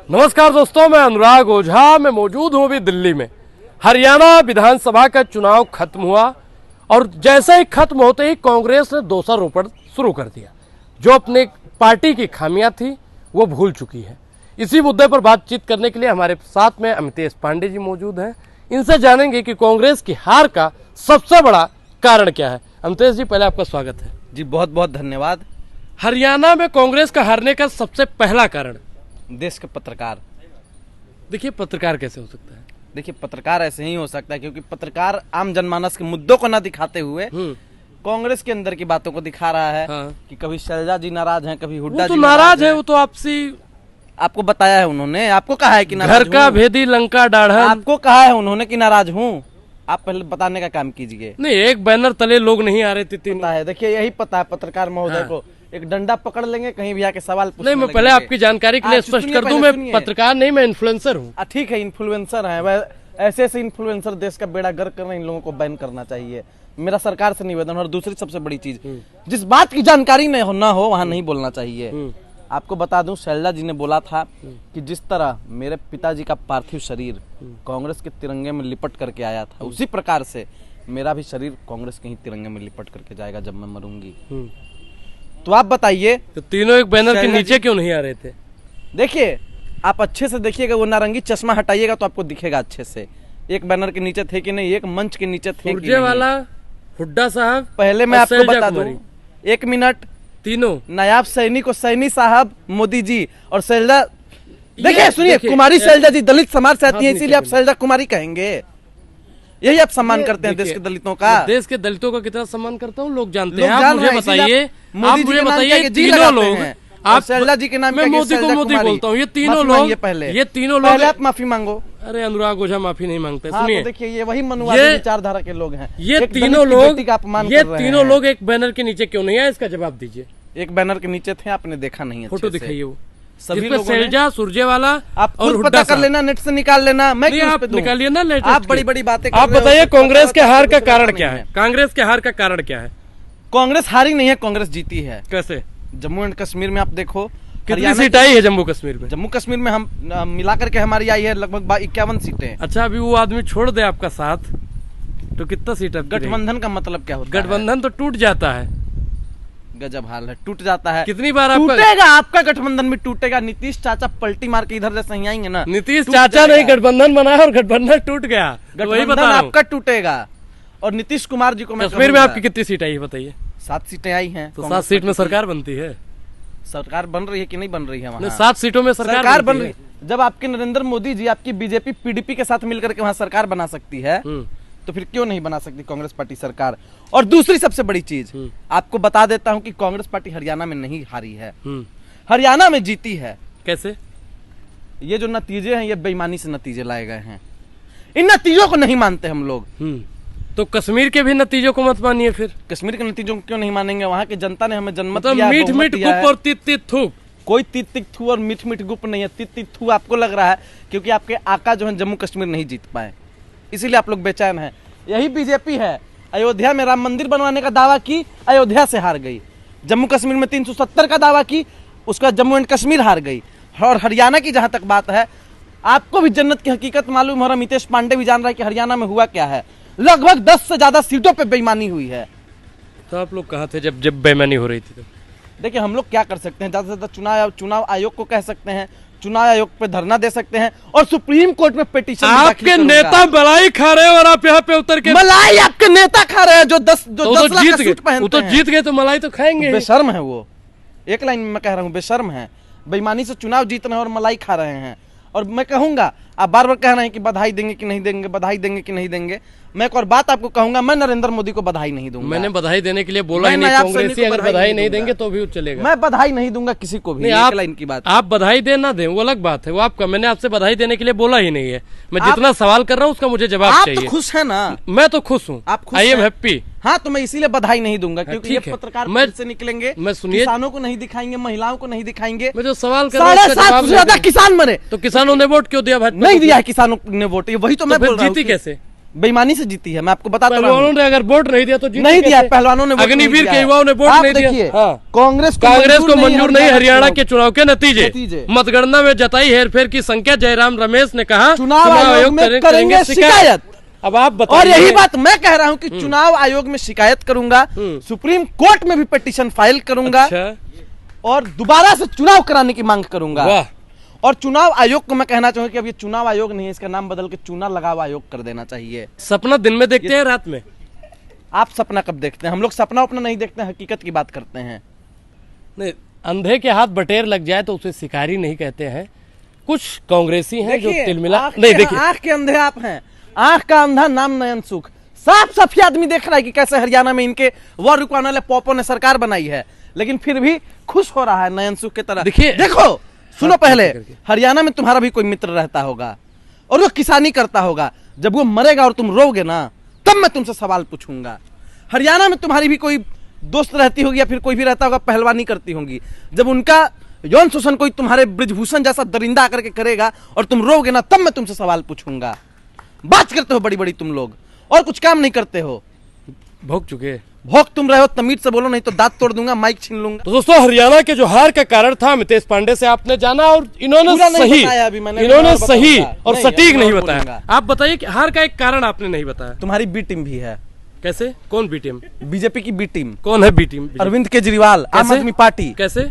नमस्कार दोस्तों, मैं अनुराग ओझा। मैं मौजूद हूँ अभी दिल्ली में। हरियाणा विधानसभा का चुनाव खत्म हुआ और जैसे ही खत्म होते ही कांग्रेस ने दोषारोपण शुरू कर दिया। जो अपने पार्टी की खामियां थी वो भूल चुकी है। इसी मुद्दे पर बातचीत करने के लिए हमारे साथ में अमितेश पांडे जी मौजूद हैं। इनसे जानेंगे कि कांग्रेस की हार का सबसे बड़ा कारण क्या है। अमितेश जी, पहले आपका स्वागत है। जी बहुत बहुत धन्यवाद। हरियाणा में कांग्रेस का हारने का सबसे पहला कारण देश के पत्रकार। देखिए, पत्रकार कैसे हो सकता है? देखिए, पत्रकार ऐसे ही हो सकता है क्योंकि पत्रकार आम जनमानस के मुद्दों को न दिखाते हुए कांग्रेस के अंदर की बातों को दिखा रहा है। कि कभी शैलजा जी नाराज हैं, कभी हुड्डा जी नाराज है। वो तो आपसी आपको बताया है उन्होंने, आपको कहा है कि घर का भेदी लंका डाढ़ा, आपको कहा है उन्होंने कि नाराज हूँ। आप पहले बताने का काम कीजिए। नहीं, एक बैनर तले लोग नहीं आ रहे थे। पता है, देखिए यही पता है पत्रकार महोदय को। एक डंडा पकड़ लेंगे, कहीं भी आके सवाल पूछने नहीं, मैं पहले आपकी जानकारी के लिए स्पष्ट कर दूं, मैं पत्रकार नहीं, मैं इन्फ्लुएंसर हूँ। ठीक है, इन्फ्लुएंसर है। ऐसे ऐसे इन्फ्लुएंसर देश का बेड़ा गर्क कर रहे हैं, इन लोगों को बैन करना चाहिए। मेरा सरकार से निवेदन। और दूसरी सबसे बड़ी चीज, जिस बात की जानकारी न हो वहाँ नहीं बोलना चाहिए। आपको बता दूं, शैलजा जी ने बोला था कि जिस तरह मेरे पिताजी का पार्थिव शरीर कांग्रेस के तिरंगे में लिपट करके आया था, उसी प्रकार से मेरा भी शरीर कांग्रेस के ही तिरंगे में लिपट करके जाएगा जब मैं मरूंगी। तो आप बताइए, तो तीनों एक बैनर के नीचे क्यों नहीं आ रहे थे? देखिए, आप अच्छे से देखिएगा, वो नारंगी चश्मा हटाइएगा तो आपको दिखेगा अच्छे से। एक बैनर के नीचे थे कि नहीं, एक मंच के नीचे थे कि नहीं। वाला हुड्डा साहब, पहले मैं आपको बता दूं, 1 मिनट, तीनों नायाब सैनिक और सैनी साहब, मोदी जी और शैलजा। देखिए, सुनिए, कुमारी शैलजा जी दलित समाज से आती है, इसीलिए आप शैलजा कुमारी कहेंगे। यही आप सम्मान करते हैं देश के दलितों का। देश के दलितों का कितना सम्मान करता हूँ लोग जानते हैं। आप मुझे बताइए, तीनों लोग, आप शैलजा जी के नाम, मैं मोदी को मोदी बोलता हूँ, ये तीनों लोग आप माफी मांगो। अरे अनुराग ओझा माफी नहीं मांगते। सुनिए, देखिए, ये वही मनुवादी विचारधारा के लोग हैं। ये तीनों लोग एक बैनर के नीचे क्यों नहीं आए, इसका जवाब दीजिए। एक बैनर के नीचे थे, आपने देखा नहीं है। फोटो दिखाइए, वो सभी लोग शैलजा, सुरजेवाला, आप और पता कर लेना, नेट से निकाल लेना। मैं आप निकालिए ना नेट। आप बड़ी बड़ी बातें आप बताइए, कांग्रेस के हार का कारण क्या है? कांग्रेस के हार का कारण क्या है? कांग्रेस हारी नहीं है, कांग्रेस जीती है। कैसे? जम्मू एंड कश्मीर में आप देखो, कितनी सीट आई है जम्मू कश्मीर में? जम्मू कश्मीर में हम मिलाकर के हमारी आई है लगभग 51 सीटें। अच्छा, अभी वो आदमी छोड़ दे आपका साथ तो कितना सीट? गठबंधन का मतलब क्या होता है? गठबंधन तो टूट जाता है। गजब हाल है, टूट जाता है। कितनी बार टूटेगा? आपका गठबंधन भी टूटेगा। नीतीश चाचा पलटी मार के इधर जैसे ही आएंगे ना। नीतीश चाचा ने गठबंधन बनाया और गठबंधन टूट गया। गठबंधन आपका टूटेगा। और नीतीश कुमार जी को मैं कश्मीर में आपकी कितनी सीट आई बताइए? 7 सीटें आई हैं। तो 7 सीट में सरकार बनती है? सरकार बन रही है कि नहीं बन रही है वहाँ? 7 सीटों में सरकार बन रही है। जब आपके नरेंद्र मोदी जी आपकी बीजेपी पीडीपी के साथ मिलकर के वहाँ सरकार बना सकती है, तो फिर क्यों नहीं बना सकती कांग्रेस पार्टी सरकार? और दूसरी सबसे बड़ी चीज आपको बता देता हूं कि कांग्रेस पार्टी हरियाणा में नहीं हारी है, हरियाणा में जीती है। कैसे? ये जो नतीजे हैं, ये बेईमानी से नतीजे लाए गए हैं। इन नतीजों को नहीं मानते हम लोग। तो कश्मीर के भी नतीजों को मत मानिए। फिर कश्मीर के नतीजों को क्यों नहीं मानेंगे? वहाँ की जनता ने हमें जन्मत दिया, मीठ मीठ गुप और तित तित थूक। कोई तित तित थू और मीठ मीठ गुप नहीं है। तित तित थू आपको लग रहा है क्योंकि आपके आका जो है जम्मू कश्मीर नहीं जीत पाए, इसीलिए आप लोग बेचैन हैं। यही बीजेपी है, अयोध्या में राम मंदिर बनवाने का दावा की, अयोध्या से हार गई। जम्मू कश्मीर में 370 का दावा की, उसका जम्मू एंड कश्मीर हार गई। और हरियाणा की जहां तक बात है, आपको भी जन्नत की हकीकत मालूम है और अमितेश पांडे भी जान रहा है कि हरियाणा में हुआ क्या है। लगभग 10 से ज्यादा सीटों पे बेईमानी हुई है। तो आप लोग कहाँ थे जब बेईमानी हो रही थी? तो देखिए, हम लोग क्या कर सकते हैं? ज्यादा से ज्यादा चुनाव आयोग को कह सकते हैं, चुनाव आयोग पे धरना दे सकते हैं और सुप्रीम कोर्ट में पिटीशन। आपके नेता मलाई खा रहे हैं और आप यहाँ पे उतर के मलाई आपके नेता खा रहे हैं जो 10 जीत गए। वो तो जीत गए तो मलाई तो खाएंगे। बेशर्म है वो। एक लाइन में मैं कह रहा हूँ, बेशर्म है। बेईमानी से चुनाव जीत रहे हैं और मलाई खा रहे हैं। और मैं कहूंगा, आप बार बार कह रहे हैं कि बधाई देंगे कि नहीं देंगे, बधाई देंगे कि नहीं देंगे। मैं एक और बात आपको कहूंगा, मैं नरेंद्र मोदी को बधाई नहीं दूंगा। मैंने बधाई देने के लिए बोला ही नहीं। कांग्रेसी अगर बधाई नहीं देंगे तो भी चलेगा। मैं बधाई नहीं दूंगा किसी को भी। एक लाइन की बात, आप बधाई देना दें वो अलग बात है, वो आपका। मैंने आपसे बधाई देने के लिए बोला ही नहीं है। मैं जितना सवाल कर रहा हूँ उसका मुझे जवाब चाहिए। आप तो खुश है ना? मैं तो खुश हूँ, आई एम हैप्पी। हाँ, तो मैं इसीलिए बधाई नहीं दूंगा क्योंकि ये पत्रकार से निकलेंगे। मैं सुनिए, किसानों को नहीं दिखाएंगे, महिलाओं को नहीं दिखाएंगे। मैं जो सवाल कर रहा हूँ 7.5 से ज्यादा किसान मरे, तो किसानों ने वोट क्यों दिया? नहीं दिया है किसानों ने वोट। वही तो मैं बोल रहा हूँ। जीती कैसे? बेईमानी से जीती है, मैं आपको बताता हूँ। पहलवानों ने अगर वोट नहीं दिया तो जीती नहीं दिया, कैसे? पहलवानों ने वोट नहीं अग्निवीर दिया के है। युवाओं ने वोट आप नहीं दिया। देखिए, हाँ। कांग्रेस को मंजूर नहीं हरियाणा के चुनाव के नतीजे। नतीजे। मतगणना में जताई हेरफेर की संख्या, जयराम रमेश ने कहा चुनाव आयोग में करेंगे शिकायत। अब आप और बताइए। यही बात मैं कह रहा हूं कि चुनाव आयोग में शिकायत करूंगा, सुप्रीम कोर्ट में भी पिटीशन फाइल करूंगा, अच्छा। और दोबारा से चुनाव कराने की मांग करूंगा। वाह। और चुनाव आयोग को मैं कहना चाहूंगा कि अब ये चुनाव आयोग नहीं है, इसका नाम बदल के चुनाव लगाव आयोग कर देना चाहिए। सपना दिन में देखते हैं रात में? आप सपना कब देखते हैं? हम लोग सपना अपना नहीं देखते हैं, हकीकत की बात करते हैं। नहीं, अंधे के हाथ बटेर लग जाए तो उसे शिकारी नहीं कहते हैं। कुछ कांग्रेसी हैं जो देखिए, तिलमिला आँख नहीं के- देखिए। आँख के अंधे आप हैं, आँख का अंधा नाम नयन सुख। साफ साफ आदमी देख रहा है कि कैसे हरियाणा में इनके वॉर रुकवाने वाले पॉपो ने सरकार बनाई है, लेकिन फिर भी खुश हो रहा है नयन सुख की तरह। देखिए, देखो, सुनो, हाथ पहले करके। हरियाणा में तुम्हारा भी कोई मित्र रहता होगा और वो किसानी करता होगा। जब वो मरेगा और तुम रोगे ना, तब मैं तुमसे सवाल पूछूंगा। हरियाणा में तुम्हारी भी कोई दोस्त रहती होगी या फिर कोई भी रहता होगा, पहलवानी करती होंगी। जब उनका यौन शोषण कोई तुम्हारे ब्रिजभूषण जैसा दरिंदा आकर के करेगा और तुम रोगे ना, तब मैं तुमसे सवाल पूछूंगा। बात करते हो बड़ी बड़ी तुम लोग और कुछ काम नहीं करते हो। भोग चुके हैं। भोग तुम रहे हो, तमीज से बोलो नहीं तो दांत तोड़ दूंगा, माइक छीन लूंगा। तो दोस्तों, हरियाणा के जो हार का कारण था अमितेश पांडे से आपने जाना, और इन्होंने पूरा नहीं सही बताया अभी मैंने, इन्होंने और सही बताऊंगा। और नहीं, सटीक अभी नहीं और बताया। बोलूंगा। आप बताइए कि हार का एक कारण आपने नहीं बताया। तुम्हारी बी टीम भी है। कैसे? कौन बी टीम? बीजेपी की बी टीम। कौन है बी टीम? अरविंद केजरीवाल, आम कैसे? आदमी पार्टी। कैसे?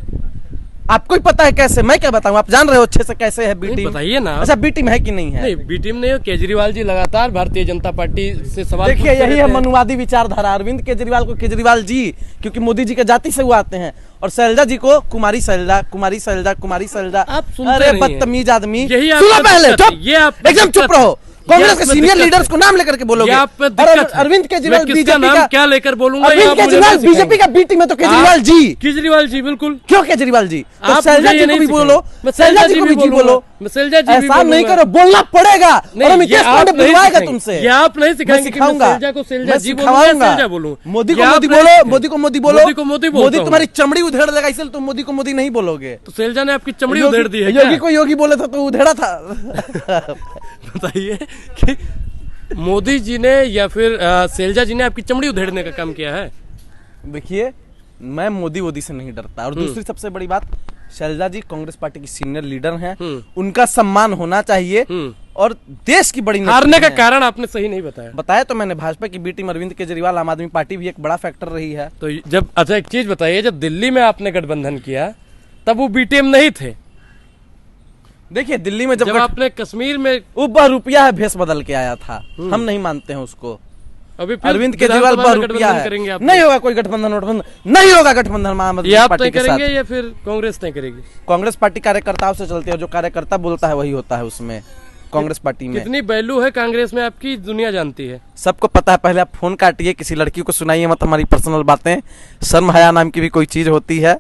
आपको ही पता है कैसे, मैं क्या बताऊं, आप जान रहे हो अच्छे से कैसे है बी नहीं, टीम। बताइए ना। अच्छा, बी टीम है कि नहीं है? नहीं, बी टीम नहीं है। केजरीवाल जी लगातार भारतीय जनता पार्टी से सवाल देखिए, पूछते यही है रहते हैं। मनुवादी विचारधारा। अरविंद केजरीवाल को केजरीवाल जी, क्योंकि मोदी जी के जाति से वो आते हैं, और शैलजा जी को कुमारी शैलजा, कुमारी शैलजा, कुमारी शैलजा। आप सुनते अरे नहीं बदतमीज आदमी, यही सुनो आपका पहले, दिक्कत है। चुप, ये आपका एकदम चुप दिक्कत रहो। है। कांग्रेस ये के आपका सीनियर दिक्कत लीडर्स है। को नाम लेकर के बोलोगे। ये आप पे और दिक्कत है। अरविंद केजरीवाल मैं किसका बीजेपी नाम का क्या लेकर बोलूंगा, ये अरविंद आप मुझे केजरीवाल नहीं बीजेपी का बी टीम है तो केजरीवाल आप- जी। केजरीवाल जी, बिल्कुल। क्यों केजरीवाल जी? तो आप शैलजा मुझे ये जी को नहीं भी सिखाएंगे। बोलो, मैं शैलजा जी को भी जी बोलूंगा। बोलो। मैं शैलजा जी भी ऐसा नहीं बोलूंगा। करो, बोलना पड़ेगा। नहीं, और ये अमितेश आप पांडे नहीं बुलवाएगा सिखाएंगे। तुमसे। ये आप नहीं मैं सिखाएंगे कि मैं सिखाऊंगा। शैलजा को शैलजा मैं जी बोलूं या सिखाऊंगा। शैलजा बोलूं। मोदी को ये आप मोदी नहीं बोलो, सिखाएंगे। मोदी को मोदी बोलो। मोदी को मोदी बोलता मोदी हूं। तुम्हारी चमड़ी उधेड़ देगा, इसलिए तुम मोदी को मोदी नहीं बोलोगे। तो शैलजा ने आपकी चमड़ी योगी- उधेड़ दी है योगी क्या? को योगी बोले था तो उधेड़ा था। बताइए कि मोदी जी ने या फिर शैलजा जी ने आपकी चमड़ी उधेड़ने का काम किया है? देखिए, मैं मोदी वोदी से नहीं डरता। और दूसरी सबसे बड़ी बात, शैलजा जी कांग्रेस पार्टी की सीनियर लीडर हैं, उनका सम्मान होना चाहिए। और देश की बड़ी हारने का है। कारण आपने सही नहीं बताया। बताया तो मैंने, भाजपा की बी टीम अरविंद केजरीवाल, आम आदमी पार्टी भी एक बड़ा फैक्टर रही है। तो जब, अच्छा एक चीज बताइए, जब दिल्ली में आपने गठबंधन किया तब वो बी टीम नहीं थे। देखिए, दिल्ली में जब आपने कश्मीर में ऊपर रुपया है, भेस बदल के आया था, हम नहीं मानते हैं उसको। अभी फिर अरविंद केजरीवाल विधानसभा में रुपया गठबंधन है, करेंगे आप? नहीं होगा कोई गठबंधन वठबंधन, नहीं होगा गठबंधन आम आदमी ये आप पार्टी तय के साथ। करेंगे या फिर कांग्रेस तय करेगी? कांग्रेस पार्टी कार्यकर्ताओं से चलती है, जो कार्यकर्ता बोलता है वही होता है उसमें। कांग्रेस पार्टी में कितनी वैल्यू है कांग्रेस में आपकी, दुनिया जानती है। सबको पता है। पहले आप फोन काटिए, किसी लड़की को सुनाइए मत हमारी पर्सनल बातें। शर्म हया नाम की भी कोई चीज होती है।